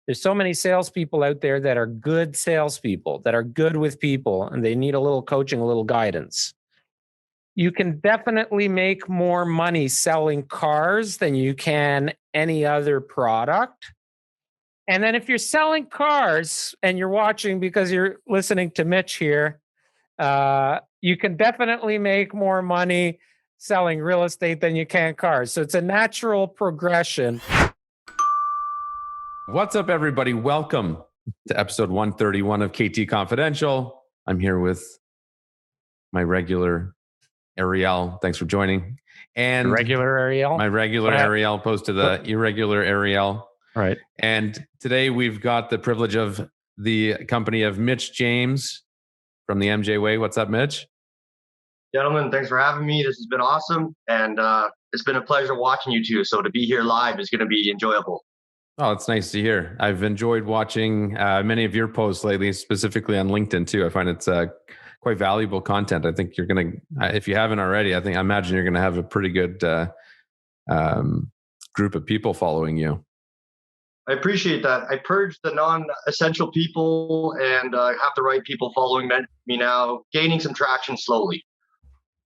There's so many salespeople out there that are good salespeople, that are good with people, and they need a little coaching, a little guidance. You can definitely make more money selling cars than you can any other product. And then if you're selling cars and you're watching because you're listening to Mitch here, you can definitely make more money selling real estate than you can cars. So it's a natural progression. What's up, everybody? Welcome to episode 131 of KT Confidential. I'm here with my regular Ariel. Thanks for joining. And regular Ariel? My regular Ariel opposed to the irregular Ariel. Right. And today we've got the privilege of the company of Mitch James from the MJ Way. What's up, Mitch? Gentlemen, thanks for having me. This has been awesome. And it's been a pleasure watching you two. So to be here live is going to be enjoyable. Oh, it's nice to hear. I've enjoyed watching many of your posts lately, specifically on LinkedIn too. I find it's quite valuable content. I think you're going to, if you haven't already, I imagine you're going to have a pretty good group of people following you. I appreciate that. I purged the non-essential people and have the right people following me now, gaining some traction slowly.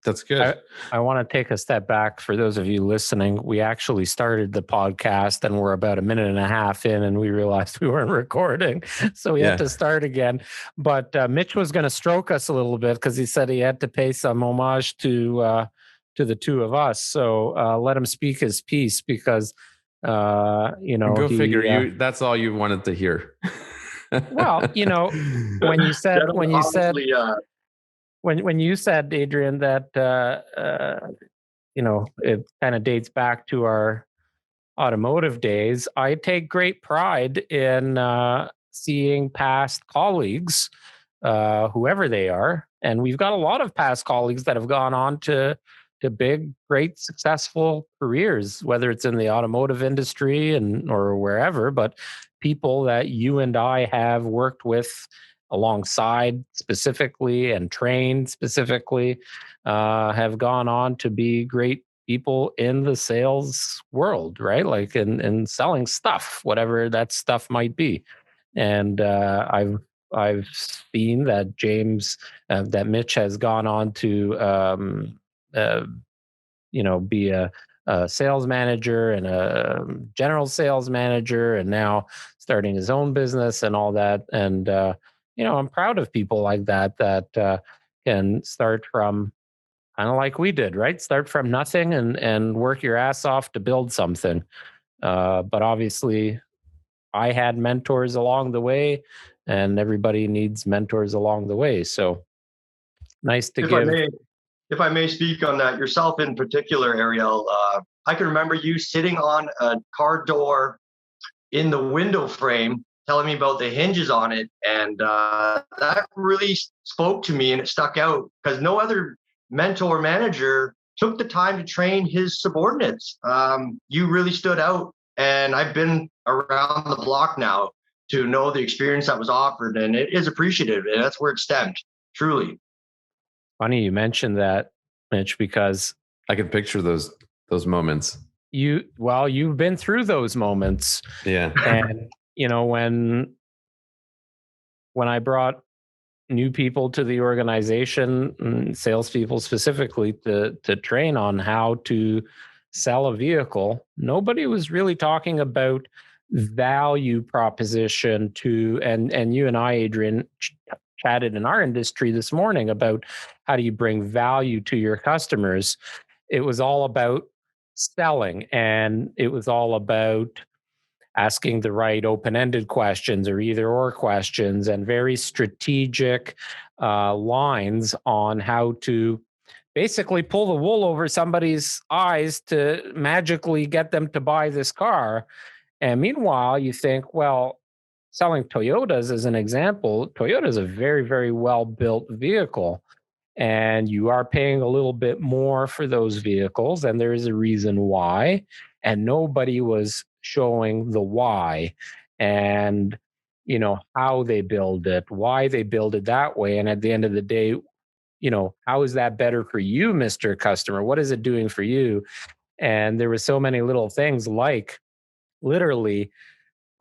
That's good. I want to take a step back for those of you listening. We actually started the podcast and we're about a minute and a half in and we realized we weren't recording. So we had to start again. But Mitch was going to stroke us a little bit because he said he had to pay some homage to the two of us. So let him speak his piece because, go figure. That's all you wanted to hear. Well, when you said, Adrian, that, it kind of dates back to our automotive days, I take great pride in seeing past colleagues, whoever they are. And we've got a lot of past colleagues that have gone on to big, great, successful careers, whether it's in the automotive industry or wherever, but people that you and I have worked with alongside specifically and trained specifically have gone on to be great people in the sales world, right? Like in selling stuff, whatever that stuff might be. And I've seen that that Mitch has gone on to be a sales manager and a general sales manager, and now starting his own business and all that. And I'm proud of people like that can start from kind of like we did, right? Start from nothing and work your ass off to build something. But obviously, I had mentors along the way, and everybody needs mentors along the way. So nice to give. If I may speak on that, yourself in particular, Ariel, I can remember you sitting on a car door in the window frame telling me about the hinges on it. And that really spoke to me and it stuck out because no other mentor or manager took the time to train his subordinates. You really stood out. And I've been around the block now to know the experience that was offered, and it is appreciative. And that's where it stemmed, truly. Funny you mentioned that, Mitch, because I can picture those moments. You've been through those moments. Yeah. And when I brought new people to the organization, salespeople specifically, to train on how to sell a vehicle, nobody was really talking about value proposition and you and I, Adrian, chatted in our industry this morning about how do you bring value to your customers. It was all about selling, and it was all about asking the right open-ended questions or either-or questions and very strategic lines on how to basically pull the wool over somebody's eyes to magically get them to buy this car. And meanwhile, you think, well, selling Toyotas as an example, Toyota is a very, very well-built vehicle. And you are paying a little bit more for those vehicles, and there is a reason why. And nobody was showing the why and, how they build it, why they build it that way. And at the end of the day, how is that better for you, Mr. Customer? What is it doing for you? And there were so many little things like literally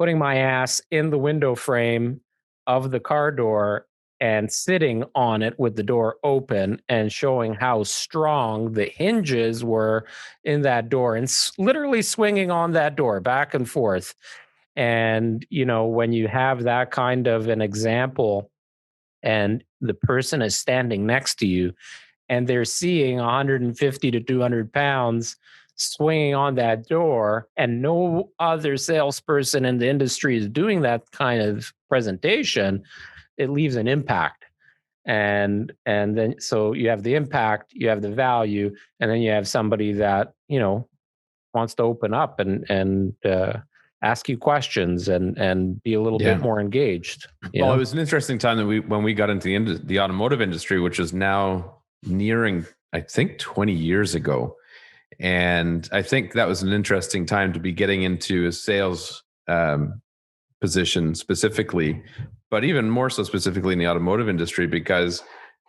putting my ass in the window frame of the car door and sitting on it with the door open and showing how strong the hinges were in that door and literally swinging on that door back and forth. And, when you have that kind of an example and the person is standing next to you and they're seeing 150 to 200 pounds swinging on that door, and no other salesperson in the industry is doing that kind of presentation, it leaves an impact. And then so you have the impact, you have the value, and then you have somebody that wants to open up and ask you questions and be a little bit more engaged. Well, it was an interesting time that when we got into the automotive industry, which is now nearing, I think, 20 years ago. And I think that was an interesting time to be getting into a sales position specifically, but even more so specifically in the automotive industry, because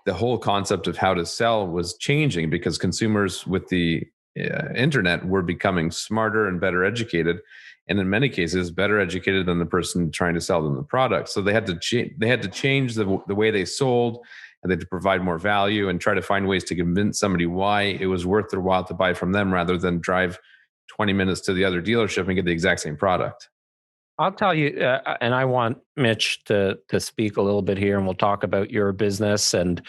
the whole concept of how to sell was changing because consumers with the internet were becoming smarter and better educated, and in many cases better educated than the person trying to sell them the product. So they had to change the way they sold, and they had to provide more value and try to find ways to convince somebody why it was worth their while to buy from them rather than drive 20 minutes to the other dealership and get the exact same product. I'll tell you, and I want Mitch to speak a little bit here, and we'll talk about your business. And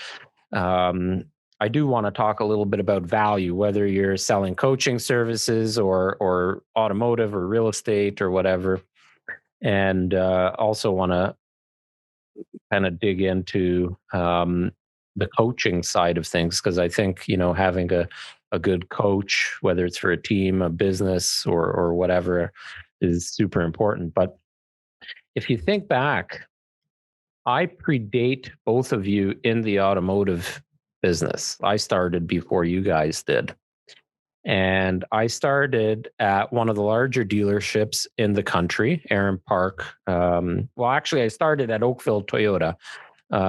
I do want to talk a little bit about value, whether you're selling coaching services or automotive or real estate or whatever. And also want to kind of dig into the coaching side of things, because I think having a good coach, whether it's for a team, a business, or whatever, is super important. But if you think back, I predate both of you in the automotive business. I started before you guys did. And I started at one of the larger dealerships in the country, Aaron Park. Well, actually, I started at Oakville Toyota.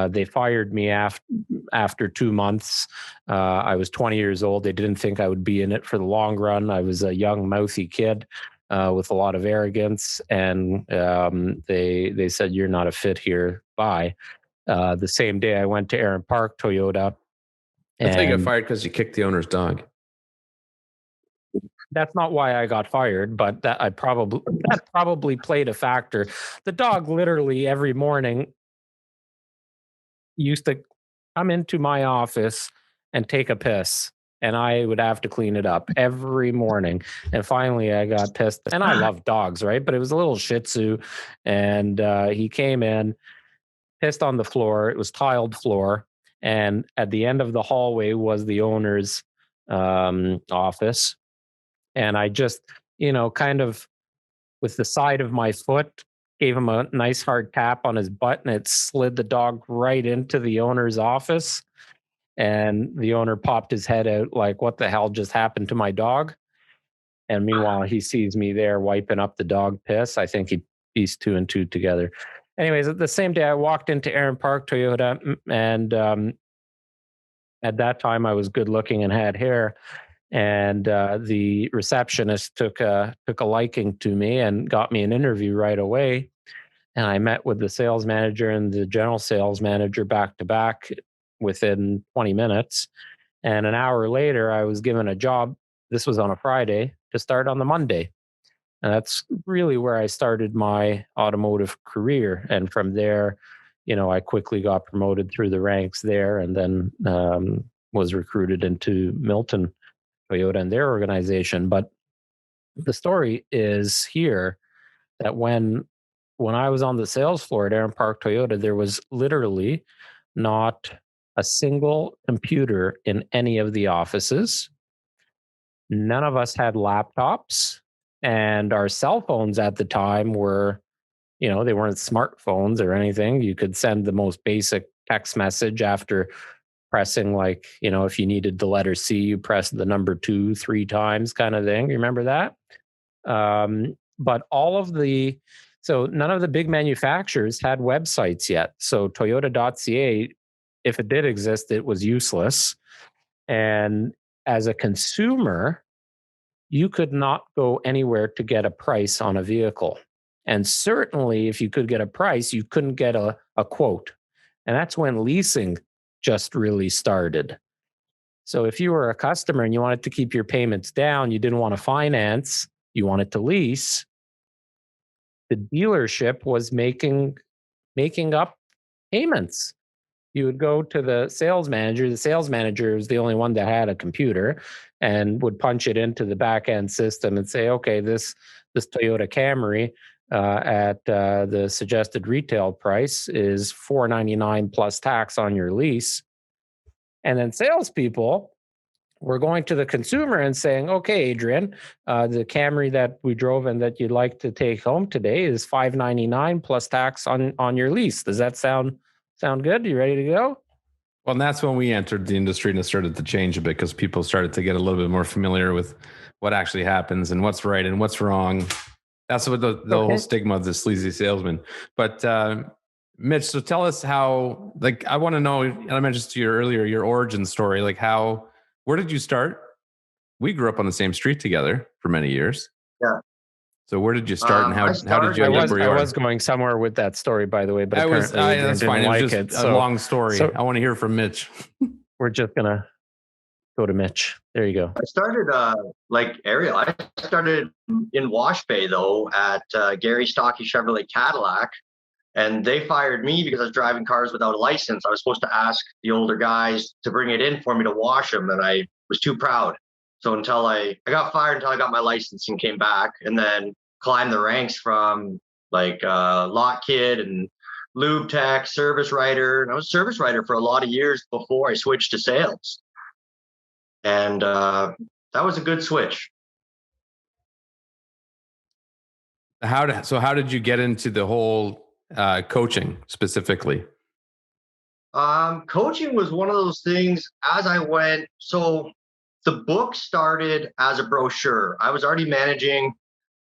They fired me after 2 months. I was 20 years old. They didn't think I would be in it for the long run. I was a young, mouthy kid with a lot of arrogance. And they said, "You're not a fit here. Bye." The same day I went to Aaron Park Toyota. I think you got fired because you kicked the owner's dog. That's not why I got fired, but that probably played a factor. The dog literally every morning used to come into my office and take a piss, and I would have to clean it up every morning. And finally I got pissed, and I love dogs, right? But it was a little Shih Tzu, and he came in, pissed on the floor. It was tiled floor, and at the end of the hallway was the owner's office. And I just, kind of with the side of my foot, gave him a nice hard tap on his butt, and it slid the dog right into the owner's office. And the owner popped his head out like, "What the hell just happened to my dog?" And meanwhile, he sees me there wiping up the dog piss. I think he pieced two and two together. Anyways, the same day I walked into Aaron Park Toyota, and at that time I was good looking and had hair. And the receptionist took a liking to me and got me an interview right away. And I met with the sales manager and the general sales manager back to back within 20 minutes. And an hour later, I was given a job. This was on a Friday to start on the Monday. And that's really where I started my automotive career. And from there, I quickly got promoted through the ranks there, and then was recruited into Milton Toyota and their organization. But the story is here that when I was on the sales floor at Aaron Park Toyota, there was literally not a single computer in any of the offices. None of us had laptops, and our cell phones at the time were, they weren't smartphones or anything. You could send the most basic text message after pressing, like, if you needed the letter C, you press the number 2, 3 times kind of thing. You remember that? But so none of the big manufacturers had websites yet. So Toyota.ca, if it did exist, it was useless. And as a consumer, you could not go anywhere to get a price on a vehicle. And certainly if you could get a price, you couldn't get a quote. And that's when leasing just really started. So if you were a customer and you wanted to keep your payments down, you didn't want to finance, you wanted to lease, the dealership was making up payments. You would go to the sales manager. The sales manager is the only one that had a computer and would punch it into the back end system and say, okay, this Toyota Camry at the suggested retail price is $499 plus tax on your lease. And then salespeople were going to the consumer and saying, okay, Adrian, the Camry that we drove and that you'd like to take home today is $599 plus tax on your lease. Does that sound good? You ready to go? Well, and that's when we entered the industry and it started to change a bit because people started to get a little bit more familiar with what actually happens and what's right and what's wrong. That's what the whole stigma of the sleazy salesman. But Mitch, so tell us how, like, I want to know, and I mentioned to you earlier, your origin story, like where did you start? We grew up on the same street together for many years. Yeah. So where did you start and how did you end up where you are? I was going somewhere with that story, by the way, but that's fine. It was just a long story. So I want to hear from Mitch. We're just going to go to Mitch. There you go. I started like Ariel. I started in Wash Bay, though, at Gary Stocky Chevrolet Cadillac. And they fired me because I was driving cars without a license. I was supposed to ask the older guys to bring it in for me to wash them, and I was too proud. So until I got fired until I got my license and came back, and then climbed the ranks from like lot kid and lube tech, service writer. And I was a service writer for a lot of years before I switched to sales. And that was a good switch. How did you get into the whole coaching specifically? Coaching was one of those things as I went. So the book started as a brochure. I was already managing.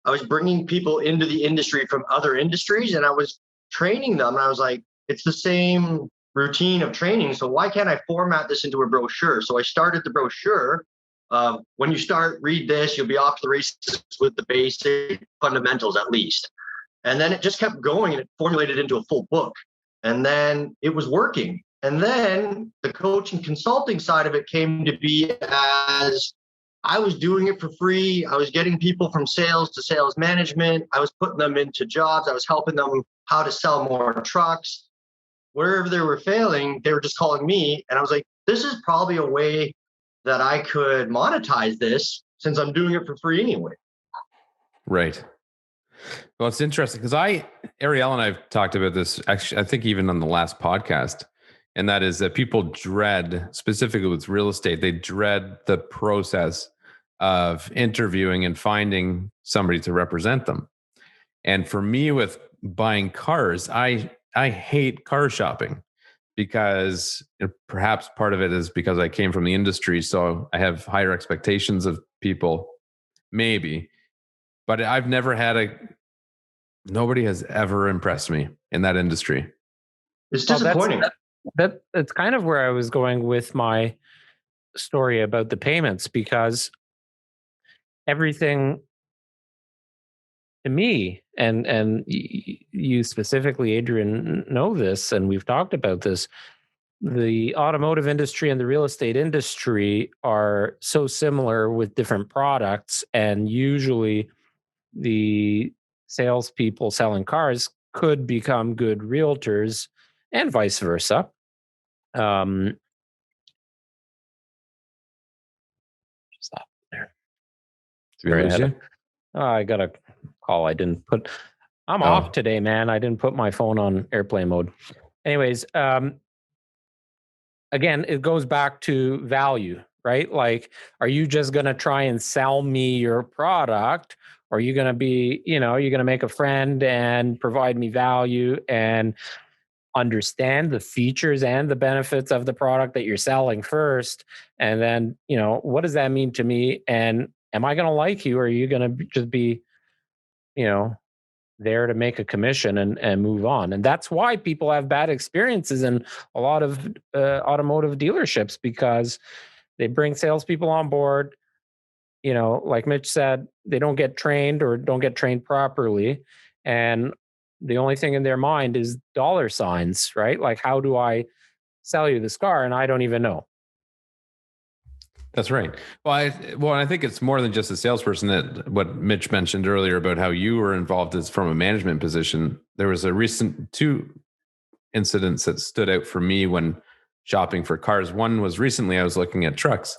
I was bringing people into the industry from other industries and I was training them. And I was like, it's the same routine of training. So why can't I format this into a brochure? So I started the brochure. When you start, read this, you'll be off to the races with the basic fundamentals at least. And then it just kept going and it formulated into a full book. And then it was working. And then the coaching consulting side of it came to be as I was doing it for free. I was getting people from sales to sales management. I was putting them into jobs. I was helping them how to sell more trucks. Wherever they were failing, they were just calling me. And I was like, this is probably a way that I could monetize this since I'm doing it for free anyway. Right. Well, it's interesting because Ariel and I've talked about this actually, I think even on the last podcast, and that is that people dread, specifically with real estate, they dread the process of interviewing and finding somebody to represent them. And for me with buying cars, I hate car shopping because perhaps part of it is because I came from the industry. So I have higher expectations of people, maybe, but I've never had nobody has ever impressed me in that industry. It's disappointing. That's kind of where I was going with my story about the payments, because everything to me, and you specifically, Adrian, know this, and we've talked about this, the automotive industry and the real estate industry are so similar with different products, and usually the salespeople selling cars could become good realtors and vice versa. Stop there. I got a call. I'm off today, man. I didn't put my phone on airplane mode. Anyways, again, it goes back to value, right? Like, are you just going to try and sell me your product? Or are you going to be, you're going to make a friend and provide me value and understand the features and the benefits of the product that you're selling first? And then, what does that mean to me? And am I going to like you? Or are you going to just be, there to make a commission and move on? And that's why people have bad experiences in a lot of automotive dealerships, because they bring salespeople on board. Like Mitch said, they don't get trained or don't get trained properly. And the only thing in their mind is dollar signs, right? Like, how do I sell you this car? And I don't even know. That's right. I think it's more than just a salesperson. That what Mitch mentioned earlier about how you were involved is from a management position. There was a recent two incidents that stood out for me when shopping for cars. One was recently I was looking at trucks,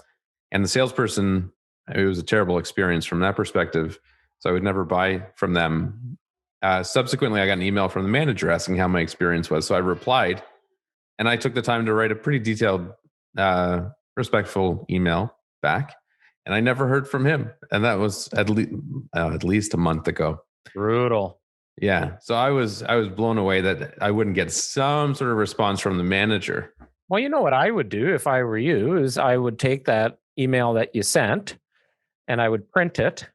and the salesperson, it was a terrible experience from that perspective. So I would never buy from them. Subsequently, I got an email from the manager asking how my experience was. So I replied, and I took the time to write a pretty detailed, respectful email back. And I never heard from him. And that was at least a month ago. Brutal. Yeah. So I was blown away that I wouldn't get some sort of response from the manager. Well, you know what I would do if I were you is I would take that email that you sent and I would print it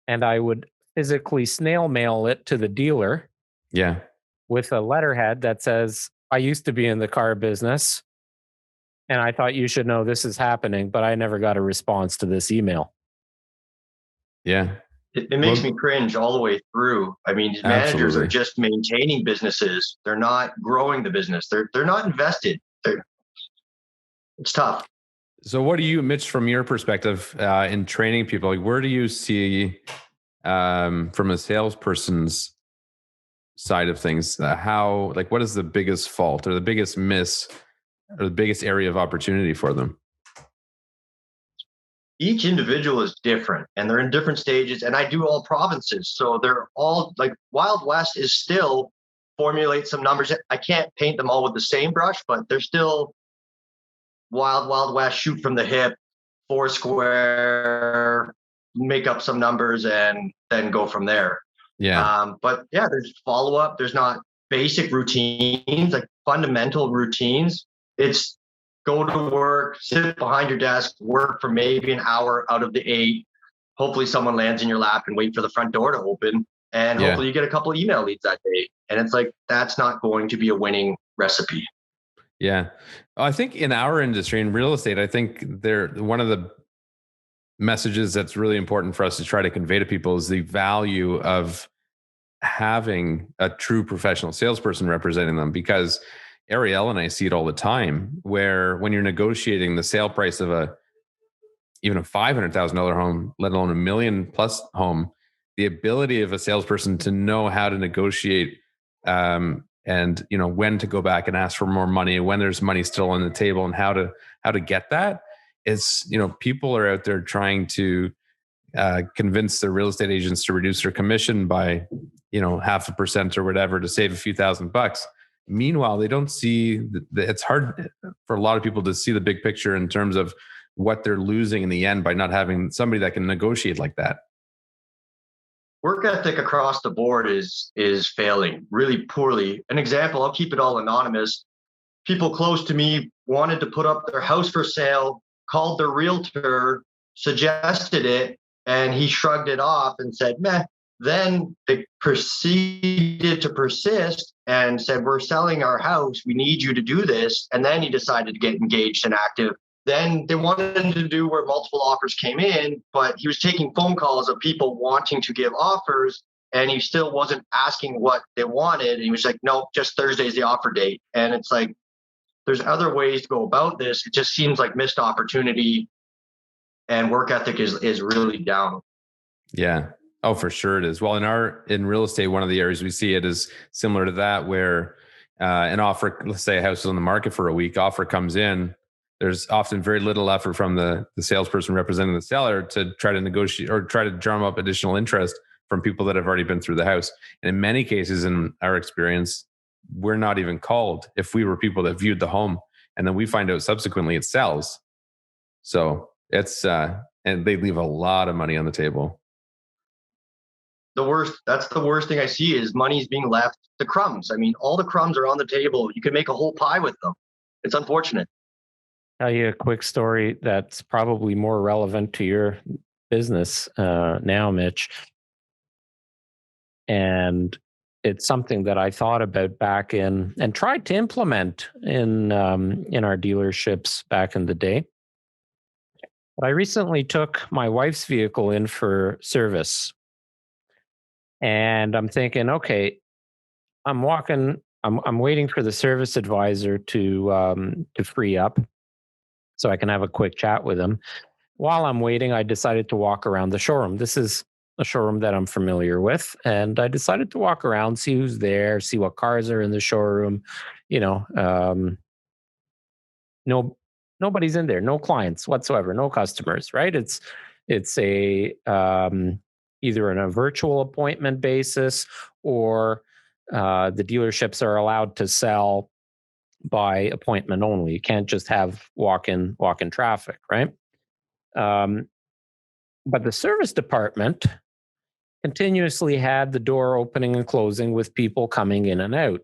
and I would physically snail mail it to the dealer. Yeah. With a letterhead that says, I used to be in the car business and I thought you should know this is happening, but I never got a response to this email. Yeah. It makes me cringe all the way through. I mean, these managers are just maintaining businesses. They're not growing the business. They're not invested. It's tough. So what do you, Mitch, from your perspective in training people, like where do you see from a salesperson's side of things, what is the biggest fault or the biggest miss or the biggest area of opportunity for them? Each individual is different and they're in different stages, and I do all provinces. So they're all like Wild West is still formulate some numbers. I can't paint them all with the same brush, but they're still Wild West, shoot from the hip, Foursquare, make up some numbers and then go from there. Yeah. But yeah, there's follow-up. There's not basic routines, like fundamental routines. It's go to work, sit behind your desk, work for maybe an hour out of the 8. Hopefully someone lands in your lap and wait for the front door to open. And hopefully you get a couple of email leads that day. And it's like, that's not going to be a winning recipe. Yeah. I think in our industry, in real estate, I think one of the messages that's really important for us to try to convey to people is the value of having a true professional salesperson representing them, because Ariel and I see it all the time where when you're negotiating the sale price of even a $500,000 home, let alone $1 million+ home, the ability of a salesperson to know how to negotiate and when to go back and ask for more money, when there's money still on the table, and how to get that is, people are out there trying to convince their real estate agents to reduce their commission by 0.5% or whatever to save a few $1,000s. Meanwhile, they don't see it's hard for a lot of people to see the big picture in terms of what they're losing in the end by not having somebody that can negotiate like that. Work ethic across the board is failing really poorly. An example, I'll keep it all anonymous. People close to me wanted to put up their house for sale, called their realtor, suggested it, and he shrugged it off and said, meh. Then they proceeded to persist and said, we're selling our house. We need you to do this. And then he decided to get engaged and active. Then they wanted him to do where multiple offers came in, but he was taking phone calls of people wanting to give offers, and he still wasn't asking what they wanted. And he was like, no, just Thursday's the offer date. And it's like, there's other ways to go about this. It just seems like missed opportunity, and work ethic is really down. Yeah. Oh, for sure it is. Well, in real estate, one of the areas we see it is similar to that, where an offer, let's say a house is on the market for a week, offer comes in. There's often very little effort from the salesperson representing the seller to try to negotiate or try to drum up additional interest from people that have already been through the house. And in many cases, in our experience, we're not even called if we were people that viewed the home, and then we find out subsequently it sells. So it's and they leave a lot of money on the table. That's the worst thing I see is money's being left, the crumbs. I mean, all the crumbs are on the table. You can make a whole pie with them. It's unfortunate. Tell you a quick story that's probably more relevant to your business now, Mitch. And it's something that I thought about back in and tried to implement in our dealerships back in the day. But I recently took my wife's vehicle in for service. And I'm thinking, okay, I'm waiting for the service advisor to free up so I can have a quick chat with him. While I'm waiting, I decided to walk around the showroom. This is a showroom that I'm familiar with, and I decided to walk around, see who's there, see what cars are in the showroom. You know, no, nobody's in there, no clients whatsoever, no customers. Right? It's a either on a virtual appointment basis, or the dealerships are allowed to sell by appointment only. You can't just have walk in traffic, right? Um, but the service department continuously had the door opening and closing with people coming in and out.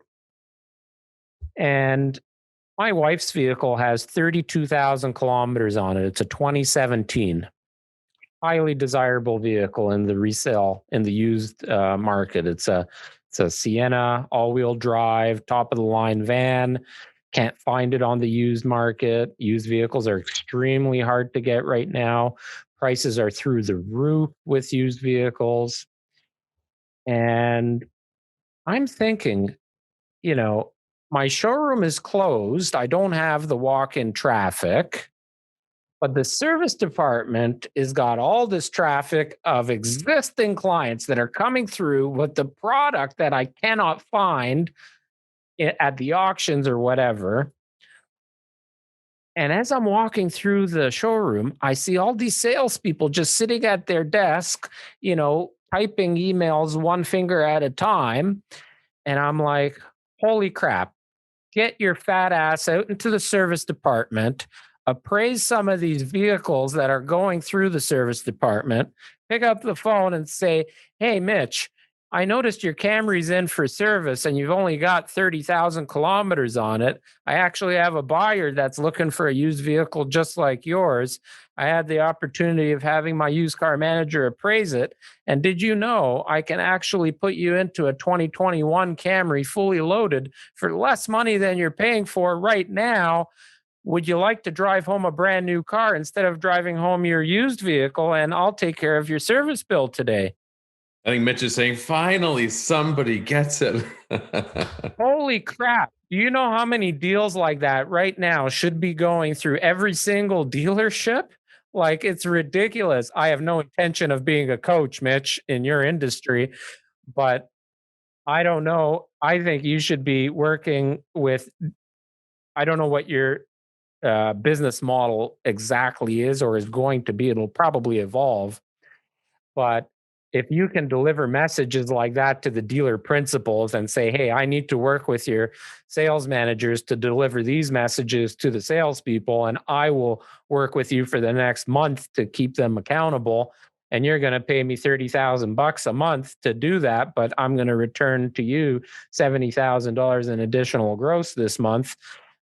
And my wife's vehicle has 32,000 kilometers on it. It's a 2017, highly desirable vehicle in the resale, in the used market. It's a Sienna, all-wheel drive, top of the line van. Can't find it on the used market. Used vehicles are extremely hard to get right now. Prices are through the roof with used vehicles. And I'm thinking, you know, my showroom is closed. I don't have the walk in traffic, but the service department has got all this traffic of existing clients that are coming through with the product that I cannot find at the auctions or whatever. And as I'm walking through the showroom, I see all these salespeople just sitting at their desk, typing emails one finger at a time. And I'm like, holy crap, get your fat ass out into the service department, appraise some of these vehicles that are going through the service department, pick up the phone and say, hey, Mitch, I noticed your Camry's in for service and you've only got 30,000 kilometers on it. I actually have a buyer that's looking for a used vehicle just like yours. I had the opportunity of having my used car manager appraise it. And did you know I can actually put you into a 2021 Camry fully loaded for less money than you're paying for right now? Would you like to drive home a brand new car instead of driving home your used vehicle? And I'll take care of your service bill today. I think Mitch is saying, finally, somebody gets it. Holy crap. Do you know how many deals like that right now should be going through every single dealership? Like, it's ridiculous. I have no intention of being a coach, Mitch, in your industry, but I don't know. I think you should be working with, I don't know what your business model exactly is or is going to be. It'll probably evolve. But if you can deliver messages like that to the dealer principals and say, hey, I need to work with your sales managers to deliver these messages to the salespeople, and I will work with you for the next month to keep them accountable. And you're going to pay me $30,000 a month to do that, but I'm going to return to you $70,000 in additional gross this month.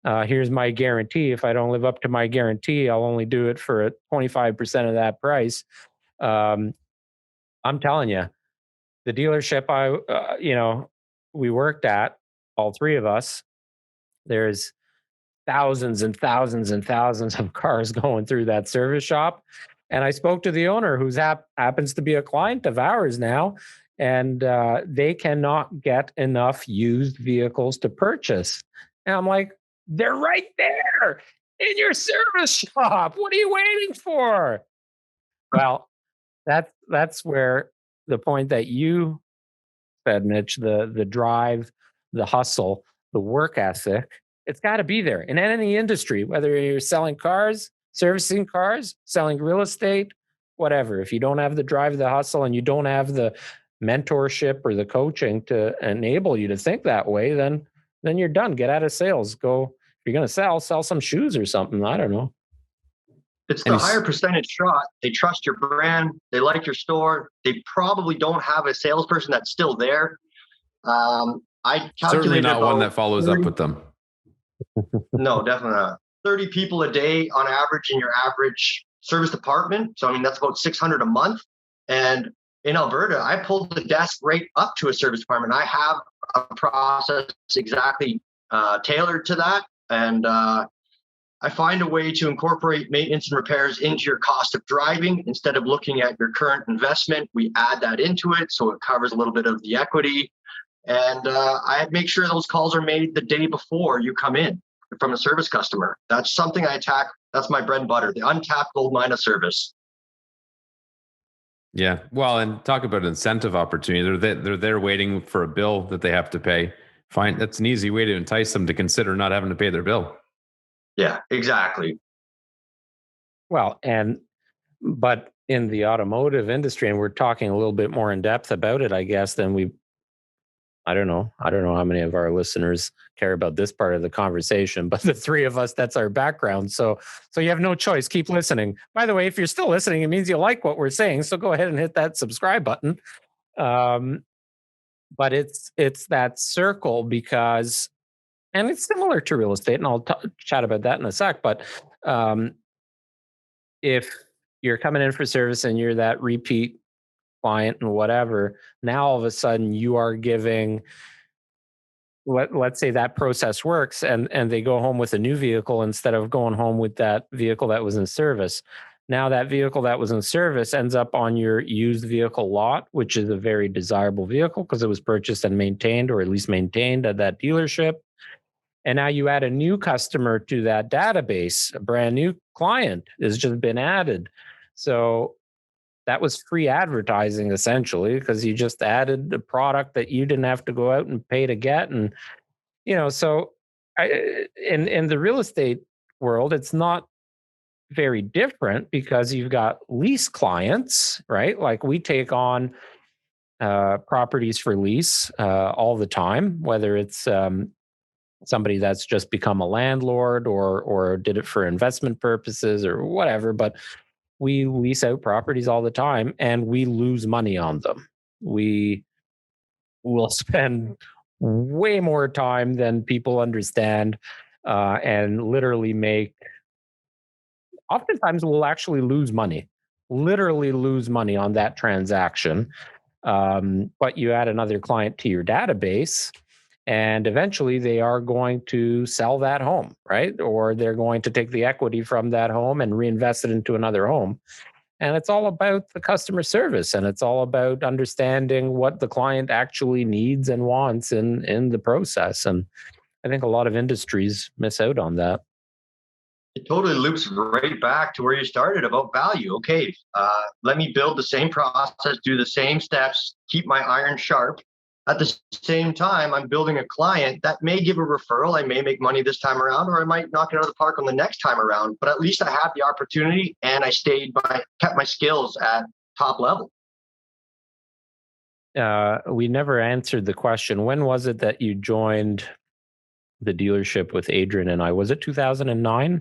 Here's my guarantee. If I don't live up to my guarantee, I'll only do it for 25% of that price. I'm telling you, the dealership we worked at, all three of us, there's thousands and thousands and thousands of cars going through that service shop. And I spoke to the owner, who's happens to be a client of ours now, and they cannot get enough used vehicles to purchase. And I'm like, they're right there in your service shop. What are you waiting for? Well, that's where the point that you said, Mitch, the drive, the hustle, the work ethic, it's got to be there in any industry, whether you're selling cars, servicing cars, selling real estate, whatever. If you don't have the drive, the hustle, and you don't have the mentorship or the coaching to enable you to think that way, then you're done. Get out of sales. Go. If you're going to sell some shoes or something. I don't know. It's the higher percentage shot. They trust your brand. They like your store. They probably don't have a salesperson that's still there. I calculated certainly not one that follows 30, up with them. No, definitely not. 30 people a day on average in your average service department. So, I mean, that's about 600 a month. And in Alberta, I pulled the desk right up to a service department. I have a process exactly tailored to that. And I find a way to incorporate maintenance and repairs into your cost of driving. Instead of looking at your current investment, we add that into it, so it covers a little bit of the equity. And I make sure those calls are made the day before you come in from a service customer. That's something I attack. That's my bread and butter, the untapped gold mine of service. Yeah. Well, and talk about incentive opportunity. They're there waiting for a bill that they have to pay. Fine. That's an easy way to entice them to consider not having to pay their bill. Yeah, exactly. Well, but in the automotive industry, and we're talking a little bit more in depth about it, I guess, than I don't know how many of our listeners care about this part of the conversation, but the three of us, that's our background. So you have no choice. Keep listening. By the way, if you're still listening, it means you like what we're saying. So go ahead and hit that subscribe button. But it's that circle because, and it's similar to real estate, and I'll chat about that in a sec. But if you're coming in for service and you're that repeat client and whatever, now all of a sudden you are giving, let's say that process works and they go home with a new vehicle instead of going home with that vehicle that was in service. Now that vehicle that was in service ends up on your used vehicle lot, which is a very desirable vehicle because it was purchased and maintained, or at least maintained at that dealership. And now you add a new customer to that database, a brand new client has just been added. So that was free advertising essentially, because you just added a product that you didn't have to go out and pay to get. And, so in the real estate world, it's not very different because you've got lease clients, right? Like we take on properties for lease all the time, whether it's somebody that's just become a landlord or did it for investment purposes or whatever. But we lease out properties all the time and we lose money on them. We will spend way more time than people understand and literally oftentimes we'll actually literally lose money on that transaction. But you add another client to your database and eventually they are going to sell that home, right? Or they're going to take the equity from that home and reinvest it into another home. And it's all about the customer service, and it's all about understanding what the client actually needs and wants in the process. And I think a lot of industries miss out on that. It totally loops right back to where you started about value. Okay, let me build the same process, do the same steps, keep my iron sharp. At the same time, I'm building a client that may give a referral. I may make money this time around, or I might knock it out of the park on the next time around. But at least I have the opportunity, and I kept my skills at top level. We never answered the question. When was it that you joined the dealership with Adrian and I? Was it 2009?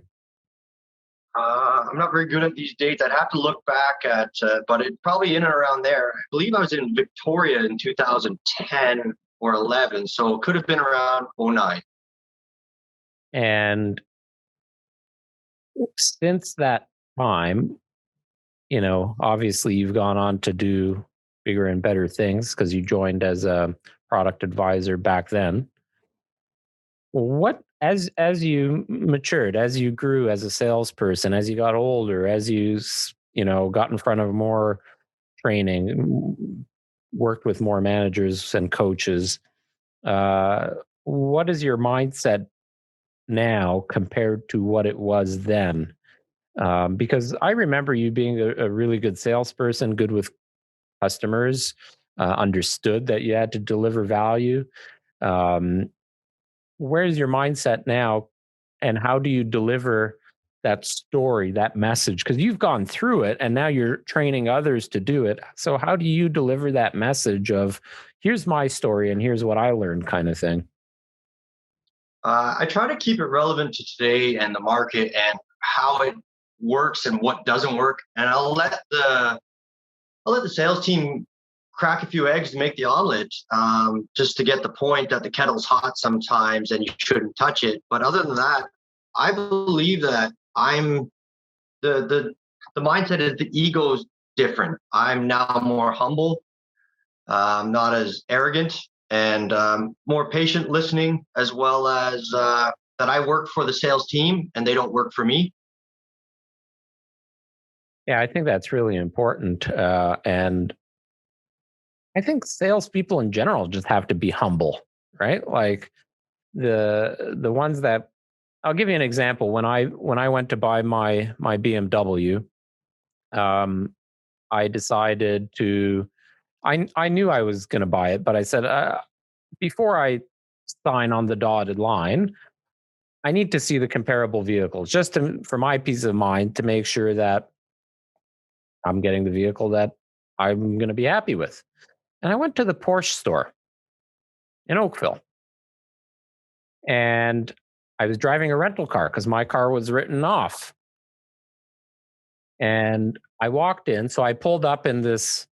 I'm not very good at these dates. I'd have to look back at, but it probably in and around there. I believe I was in Victoria in 2010 or 11, so it could have been around 09. And since that time, obviously you've gone on to do bigger and better things because you joined as a product advisor back then. What, as you matured, as you grew as a salesperson, as you got older, as you got in front of more training, worked with more managers and coaches, what is your mindset now compared to what it was then? Because I remember you being a really good salesperson, good with customers, understood that you had to deliver value. Where's your mindset now, and how do you deliver that story, that message? Because you've gone through it and now you're training others to do it. So how do you deliver that message of, here's my story and here's what I learned, kind of thing? I try to keep it relevant to today and the market and how it works and what doesn't work. And I'll let the sales team crack a few eggs to make the omelet, just to get the point that the kettle's hot sometimes and you shouldn't touch it. But other than that, I believe that I'm the mindset is the ego's different. I'm now more humble, not as arrogant, and more patient listening, as well as that I work for the sales team and they don't work for me. Yeah, I think that's really important. And I think salespeople in general just have to be humble, right? Like the ones that I'll give you an example. When I went to buy my BMW, I decided to. I knew I was going to buy it, but I said before I sign on the dotted line, I need to see the comparable vehicles for my peace of mind to make sure that I'm getting the vehicle that I'm going to be happy with. And I went to the Porsche store in Oakville, and I was driving a rental car because my car was written off. And I walked in, so I pulled up in this,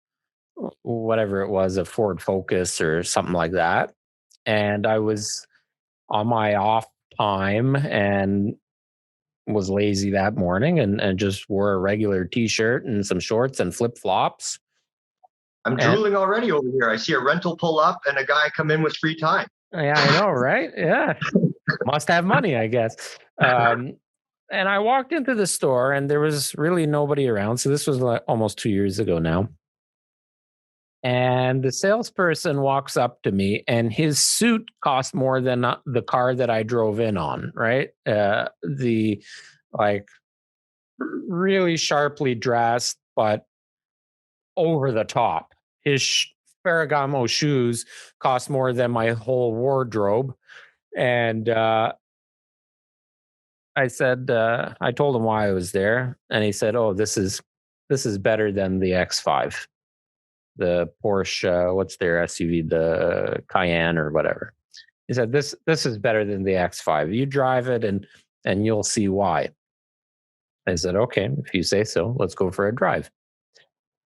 whatever it was, a Ford Focus or something like that. And I was on my off time and was lazy that morning and just wore a regular t-shirt and some shorts and flip-flops. I'm drooling already over here. I see a rental pull up and a guy come in with free time. Yeah, I know, right? Yeah. Must have money, I guess. And I walked into the store and there was really nobody around. So this was like almost 2 years ago now. And the salesperson walks up to me, and his suit cost more than the car that I drove in on, right? The like really sharply dressed, but over the top. His Ferragamo shoes cost more than my whole wardrobe. And I said, I told him why I was there. And he said, oh, this is better than the X5. The Porsche, what's their SUV, the Cayenne or whatever. He said, this is better than the X5. You drive it and you'll see why. I said, okay, if you say so, let's go for a drive.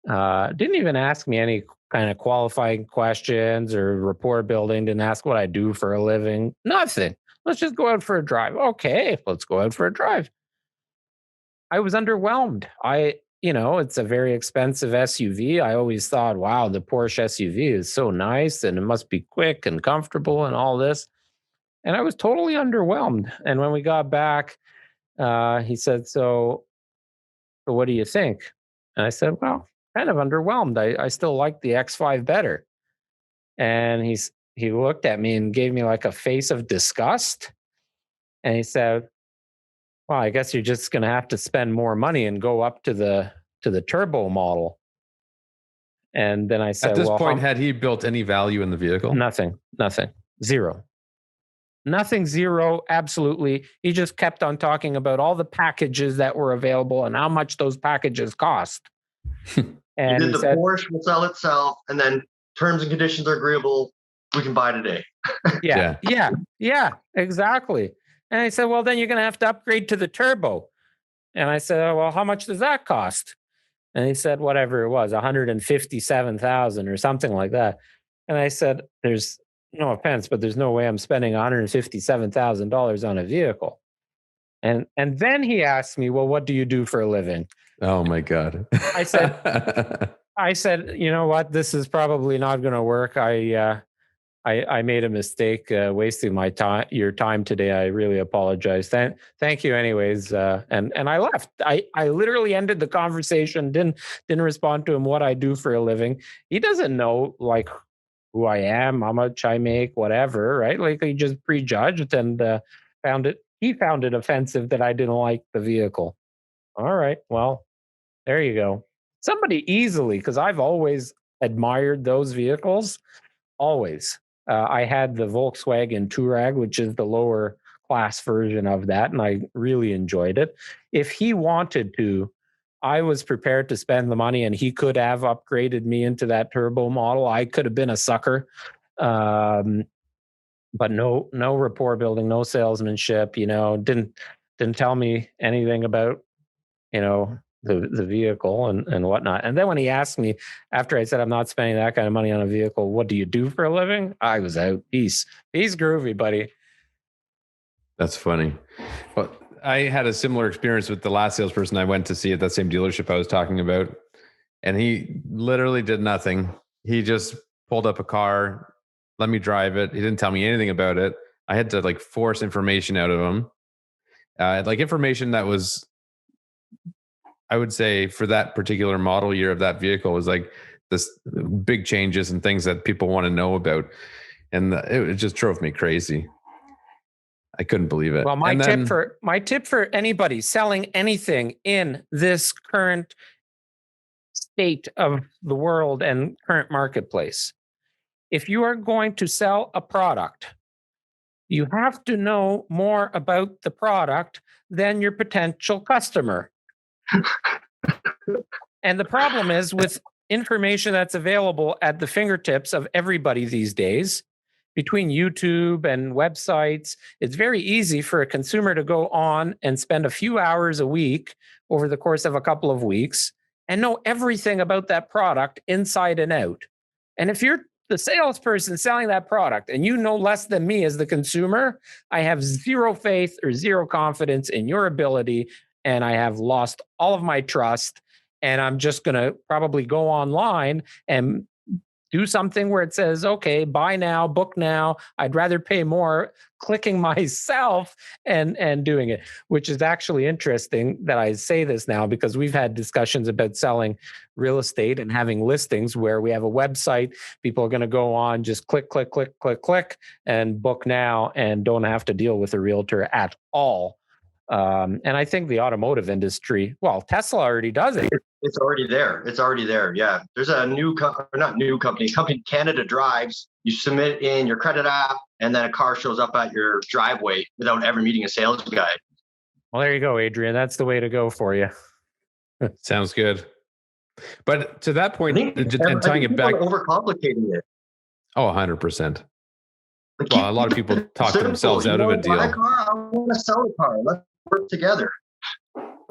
Didn't even ask me any kind of qualifying questions or rapport building. Didn't ask what I do for a living. Nothing. Let's just go out for a drive. Okay, let's go out for a drive. I was underwhelmed. It's a very expensive SUV. I always thought, wow, the Porsche SUV is so nice and it must be quick and comfortable and all this. And I was totally underwhelmed. And when we got back, he said, so what do you think? And I said, well, kind of underwhelmed. I still like the X5 better. And he looked at me and gave me like a face of disgust. And he said, well, I guess you're just going to have to spend more money and go up to the turbo model. And then I said, at this point, had he built any value in the vehicle? Nothing, zero. Nothing, zero, absolutely. He just kept on talking about all the packages that were available and how much those packages cost. And he said, Porsche will sell itself, and then terms and conditions are agreeable. We can buy today. Yeah, exactly. And I said, well, then you're going to have to upgrade to the turbo. And I said, well, how much does that cost? And he said, whatever it was, 157,000 or something like that. And I said, there's no offense, but there's no way I'm spending $157,000 on a vehicle. And then he asked me, well, what do you do for a living? Oh my God. I said, you know what? This is probably not going to work. I made a mistake wasting your time today. I really apologize. Thank you anyways. And I left. I literally ended the conversation, didn't respond to him what I do for a living. He doesn't know like who I am, how much I make, whatever, right? Like he just prejudged and he found it offensive that I didn't like the vehicle. All right, well, there you go. Somebody easily, because I've always admired those vehicles, always. I had the Volkswagen Touareg, which is the lower class version of that, and I really enjoyed it. If he wanted to, I was prepared to spend the money, and he could have upgraded me into that turbo model. I could have been a sucker, but no rapport building, no salesmanship. Didn't tell me anything about the vehicle and whatnot. And then when he asked me after I said I'm not spending that kind of money on a vehicle, what do you do for a living? I was out. Peace groovy, buddy. That's funny. Well, I had a similar experience with the last salesperson I went to see at that same dealership I was talking about. And he literally did nothing. He just pulled up a car, let me drive it. He didn't tell me anything about it. I had to like force information out of them, like information that was, I would say, for that particular model year of that vehicle was like this big changes and things that people want to know about, and it just drove me crazy. I couldn't believe it. Well, And then my tip for anybody selling anything in this current state of the world and current marketplace, if you are going to sell a product, you have to know more about the product than your potential customer. And the problem is with information that's available at the fingertips of everybody these days, between YouTube and websites, it's very easy for a consumer to go on and spend a few hours a week over the course of a couple of weeks and know everything about that product inside and out. And if you're the salesperson selling that product and you know less than me as the consumer, I have zero faith or zero confidence in your ability, and I have lost all of my trust. And I'm just going to probably go online and do something where it says, okay, buy now, book now. I'd rather pay more clicking myself and doing it, which is actually interesting that I say this now, because we've had discussions about selling real estate and having listings where we have a website. People are going to go on, just click, click, click, click, click, and book now and don't have to deal with a realtor at all. And I think the automotive industry, well, Tesla already does it. It's already there. It's already there. Yeah. There's a company Canada Drives. You submit in your credit app and then a car shows up at your driveway without ever meeting a sales guy. Well, there you go, Adrian. That's the way to go for you. Sounds good. But to that point, and tying it back, overcomplicating it. Oh, 100%. Well, a lot of people talk themselves out of a deal. I want to sell a car. Let's work together.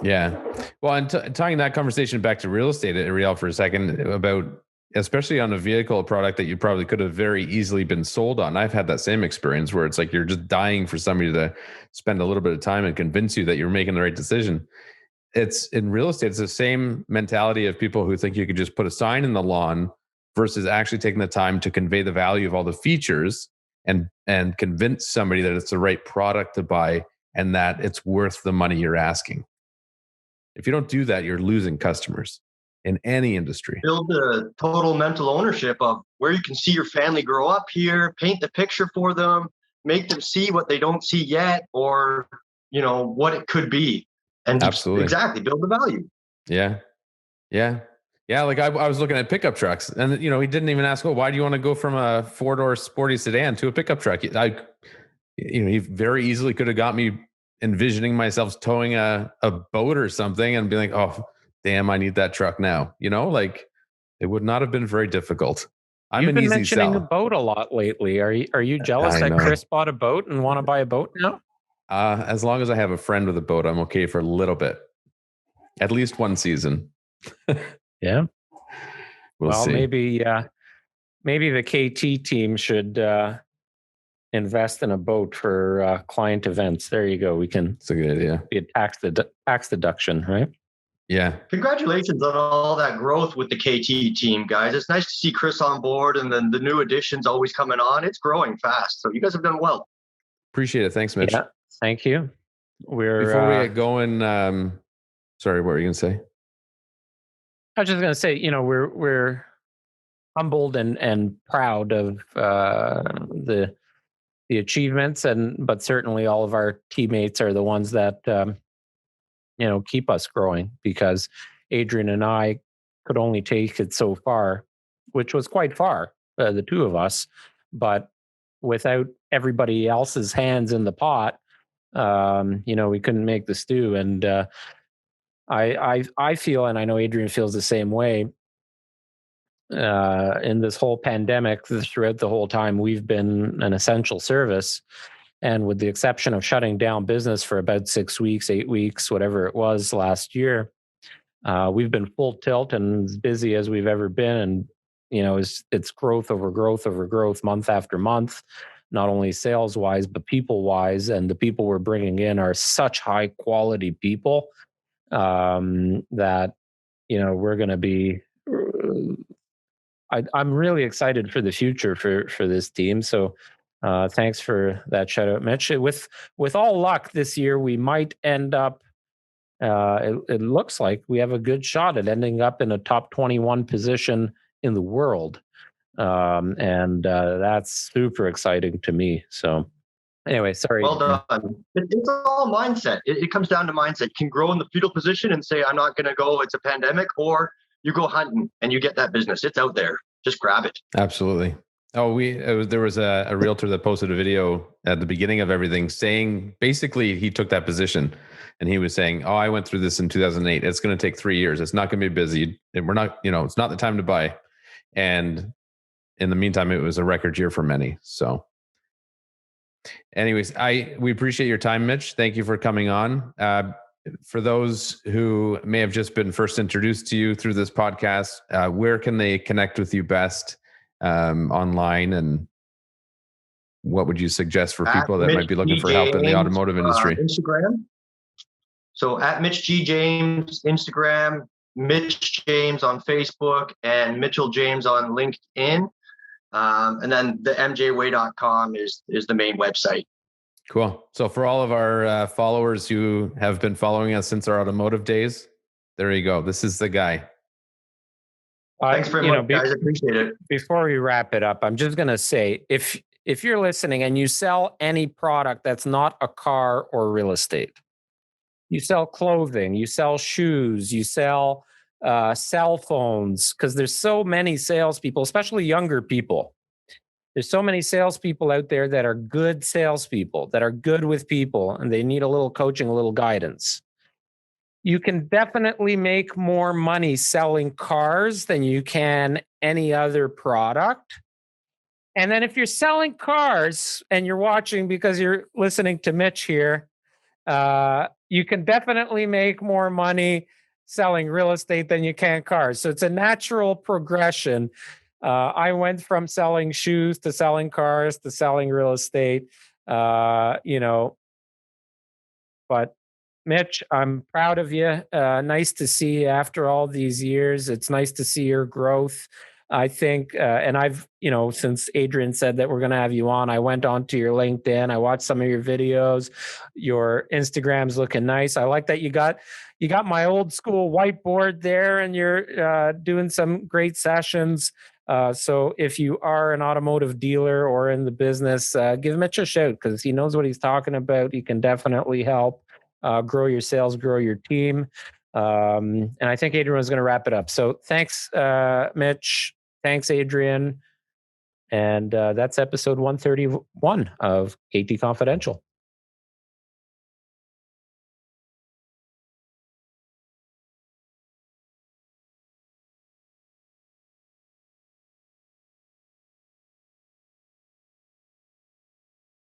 Yeah. Well, and tying that conversation back to real estate, Ariel, for a second, about especially on a vehicle, a product that you probably could have very easily been sold on. I've had that same experience where it's like you're just dying for somebody to spend a little bit of time and convince you that you're making the right decision. It's in real estate, it's the same mentality of people who think you could just put a sign in the lawn versus actually taking the time to convey the value of all the features and convince somebody that it's the right product to buy and that it's worth the money you're asking. If you don't do that, you're losing customers in any industry. Build the total mental ownership of where you can see your family grow up here, paint the picture for them, make them see what they don't see yet, or, what it could be. And absolutely, exactly, build the value. Yeah. Like I was looking at pickup trucks, and he didn't even ask, why do you want to go from a 4-door sporty sedan to a pickup truck? He very easily could have got me envisioning myself towing a boat or something and be like, oh, damn, I need that truck now. Like it would not have been very difficult. You've been mentioning a boat a lot lately. Are you jealous that Chris bought a boat and want to buy a boat now? As long as I have a friend with a boat, I'm okay for a little bit. At least one season. Yeah. We'll see. Maybe the KT team should invest in a boat for client events. There you go. It's a good idea. Be a tax deduction, right? Yeah. Congratulations on all that growth with the KT team, guys. It's nice to see Chris on board, and then the new additions always coming on. It's growing fast. So you guys have done well. Appreciate it. Thanks, Mitch. Yeah, thank you. Before we get going, sorry, what were you going to say? I was just going to say, we're humbled and proud of the achievements, but certainly all of our teammates are the ones that keep us growing, because Adrian and I could only take it so far, which was quite far, the two of us, but without everybody else's hands in the pot, we couldn't make the stew. And I feel, and I know Adrian feels the same way, in this whole pandemic, throughout the whole time, we've been an essential service. And with the exception of shutting down business for about 6 weeks, 8 weeks, whatever it was last year, we've been full tilt and as busy as we've ever been. And, it's growth over growth over growth, month after month, not only sales wise, but people wise. And the people we're bringing in are such high quality people that, we're going to be, I'm really excited for the future for this team. So Thanks for that shout out, Mitch. With all luck this year, we might end up. It looks like we have a good shot at ending up in a top 21 position in the world, and that's super exciting to me. So, anyway, sorry. Well done. It's all mindset. It comes down to mindset. You can grow in the fetal position and say, I'm not going to go, it's a pandemic, or you go hunting and you get that business. It's out there. Just grab it. Absolutely. Oh, there was a realtor that posted a video at the beginning of everything saying, basically he took that position and he was saying, oh, I went through this in 2008. It's going to take 3 years. It's not going to be busy. We're not, it's not the time to buy. And in the meantime, it was a record year for many. So anyways, we appreciate your time, Mitch. Thank you for coming on. For those who may have just been first introduced to you through this podcast, where can they connect with you best online, and what would you suggest for people that might be looking for help in the automotive industry? Instagram. So at Mitch G. James, Instagram, Mitch James on Facebook, and Mitchell James on LinkedIn. And then the mjway.com is the main website. Cool. So for all of our followers who have been following us since our automotive days, there you go. This is the guy. Thanks very much, guys. I appreciate it. Before we wrap it up, I'm just going to say, if you're listening and you sell any product that's not a car or real estate, you sell clothing, you sell shoes, you sell cell phones, because there's so many salespeople, especially younger people. There's so many salespeople out there that are good salespeople, that are good with people, and they need a little coaching, a little guidance. You can definitely make more money selling cars than you can any other product. And then if you're selling cars and you're watching because you're listening to Mitch here, you can definitely make more money selling real estate than you can cars. So it's a natural progression. I went from selling shoes to selling cars to selling real estate, but Mitch, I'm proud of you. Nice to see you after all these years. It's nice to see your growth. I think, and I've, since Adrian said that we're going to have you on, I went onto your LinkedIn. I watched some of your videos. Your Instagram's looking nice. I like that you got my old school whiteboard there, and you're doing some great sessions. So if you are an automotive dealer or in the business, give Mitch a shout, because he knows what he's talking about. He can definitely help grow your sales, grow your team. And I think Adrian was going to wrap it up. So thanks, Mitch. Thanks, Adrian. And that's episode 131 of KT Confidential.